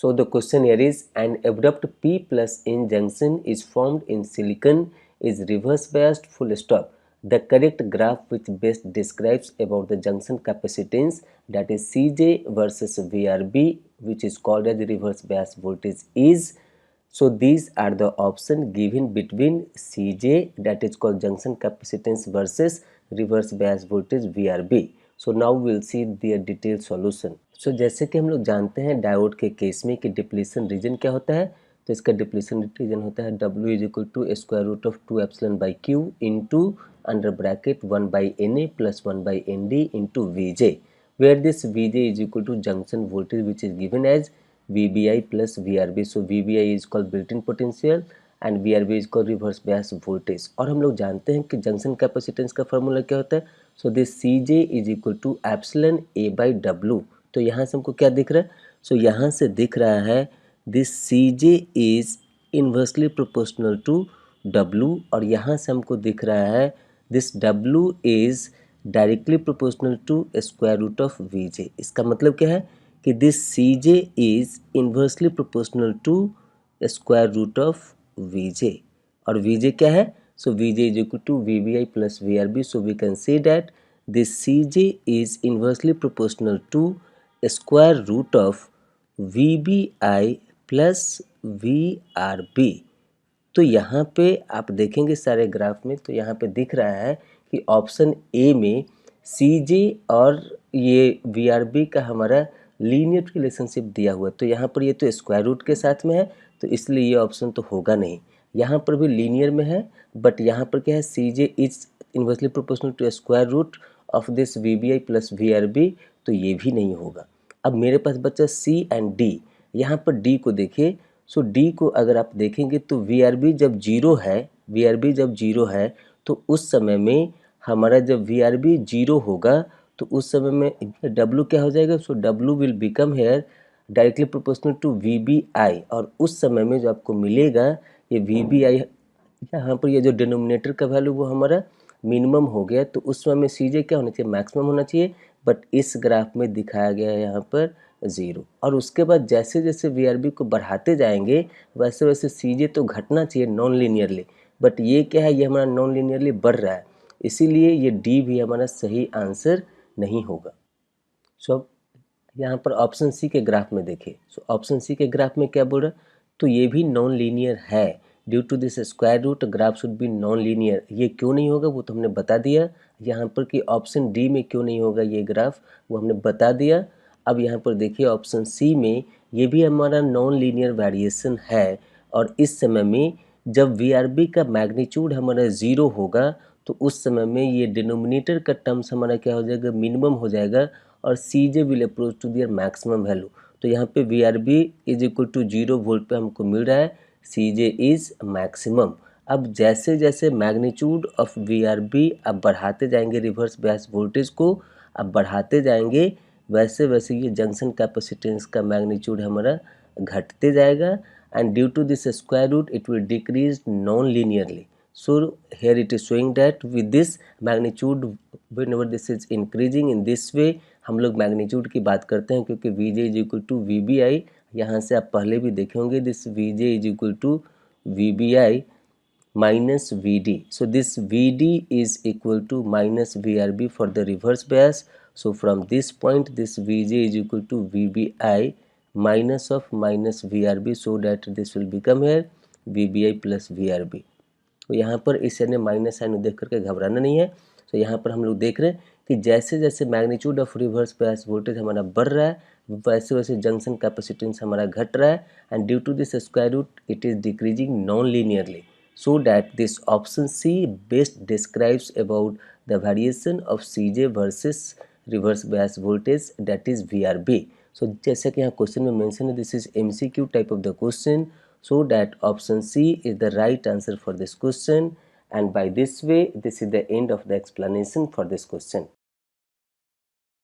So the question here is, an abrupt P plus N junction is formed in silicon is reverse biased full stop. The correct graph which best describes about the junction capacitance, that is Cj versus VRB, which is called as the reverse bias voltage, is. So these are the option given between Cj, that is called junction capacitance, versus reverse bias voltage VRB. So now we will see their detailed solution. So जैसे कि हम लोग जानते हैं diode के case में कि depletion region क्या होता है, तो इसका डिप्लीशन रीजन होता है W is equal to square root of 2 epsilon by q into under bracket 1 by NA plus 1 by ND into VJ, where this VJ is equal to junction voltage which is given as VBI plus VRB. So VBI is called built-in potential and VRB is called reverse bias voltage. और हम लोग जानते हैं कि junction capacitance का formula क्या होता है, so this CJ is equal to epsilon A by W. तो यहाँ से हमको क्या दिख रहा है, सो यहाँ से दिख रहा है this CJ is inversely proportional to W, और यहाँ से हमको दिख रहा है this W is directly proportional to square root of VJ. इसका मतलब क्या है कि this CJ is inversely proportional to square root of VJ, और VJ क्या है, so VJ is equal to VBI plus VRB. So we can say that this CJ is inversely proportional to square root of VBI plus VRB. तो यहाँ पे आप देखेंगे सारे graph में, तो यहाँ पे दिख रहा है कि ऑप्शन ए में CJ और ये VRB का हमारा लीनियर रिलेशनशिप दिया हुआ है. तो यहाँ पर ये तो स्क्वायर रूट के साथ में है, तो इसलिए ये ऑप्शन तो होगा नहीं. यहाँ पर भी लीनियर में है, बट यहाँ पर क्या है, CJ is inversely proportional to square root of this VBI plus VRB, तो ये भी नहीं होगा. अब मेरे पास बचा C एंड D. यहाँ पर D को देखिए, सो D को अगर आप देखेंगे तो VRB जब जीरो है तो उस समय में हमारा जब VRB जीरो होगा तो उस समय में W क्या हो जाएगा, सो W will become here directly proportional to VBI, और उस समय में जो आपको मिलेगा ये VBI, यहाँ पर ये जो डिनोमिनेटर का वैल्यू वो हमारा मिनिमम हो गया, तो उस समय में CJ क्या होना चाहिए, मैक्सिमम होना चाहिए, बट इस ग्राफ में दिखाया गया है यहाँ पर 0. और उसके बाद जैसे जैसे VRB को बढ़ाते जाएंगे वैसे वैसे CJ तो घटना चाहिए नॉन लीनियरली, बट ये क्या है, ये हमारा नॉन लीनियरली बढ़ रहा है, इसीलिए ये D भी हमारा सही आंसर नहीं होगा. सो अब यहाँ पर ऑप्शन सी के ग्राफ में देखिए, सो ऑप्शन सी के ग्राफ में क्या बोल रहा है, तो ये भी नॉन लीनियर है. Due to this square root graph should be non linear. ये क्यों नहीं होगा वो तो हमने बता दिया. यहाँ पर कि ऑप्शन डी में क्यों नहीं होगा ये ग्राफ, वो हमने बता दिया. अब यहाँ पर देखिए ऑप्शन सी में ये भी हमारा नॉन लीनियर वेरिएशन है, और इस समय में जब VRB का मैग्नीट्यूड हमारा 0 होगा तो उस समय में ये डिनोमिनेटर का टर्म्स हमारा क्या हो जाएगा, मिनिमम हो जाएगा, और CJ will approach to their maximum value. तो यहाँ पे VRB is equal to 0 volt पे हमको मिल रहा है, CJ इज मैक्सिमम. अब जैसे जैसे मैग्नीट्यूड ऑफ VRB अब बढ़ाते जाएंगे, रिवर्स बायस वोल्टेज को अब बढ़ाते जाएंगे, वैसे वैसे ये जंक्शन कैपेसिटेंस का मैग्नीट्यूड हमारा घटते जाएगा, and due to this square root it will decrease non-linearly. So here it is showing that with this magnitude whenever this is increasing in this way, हम लोग मैग्नीट्यूड की बात करते हैं क्योंकि VJ is equal to VBI. यहाँ से आप पहले भी देखे होंगे this VJ is equal to VBI minus VD. So this VD is equal to minus VRB for the reverse bias. So from this point this VJ is equal to VBI minus of minus VRB, so that this will become here VBI plus VRB. तो यहाँ पर इस side में minus sign देख करके घबराना नहीं है. तो यहाँ पर हम लोग देख रहे हैं कि जैसे जैसे magnitude of reverse bias voltage हमारा बढ़ रहा है वैसे वैसे जंक्शन कैपेसिटेंस हमारा घट रहा है, and due to this square root it is decreasing non linearly. So that this option C best describes about the variation of CJ versus reverse bias voltage, that is VRB. So जैसा कि यहाँ question में mention है, this is MCQ type of the question, so that option C is the right answer for this question, and by this way this is the end of the explanation for this question.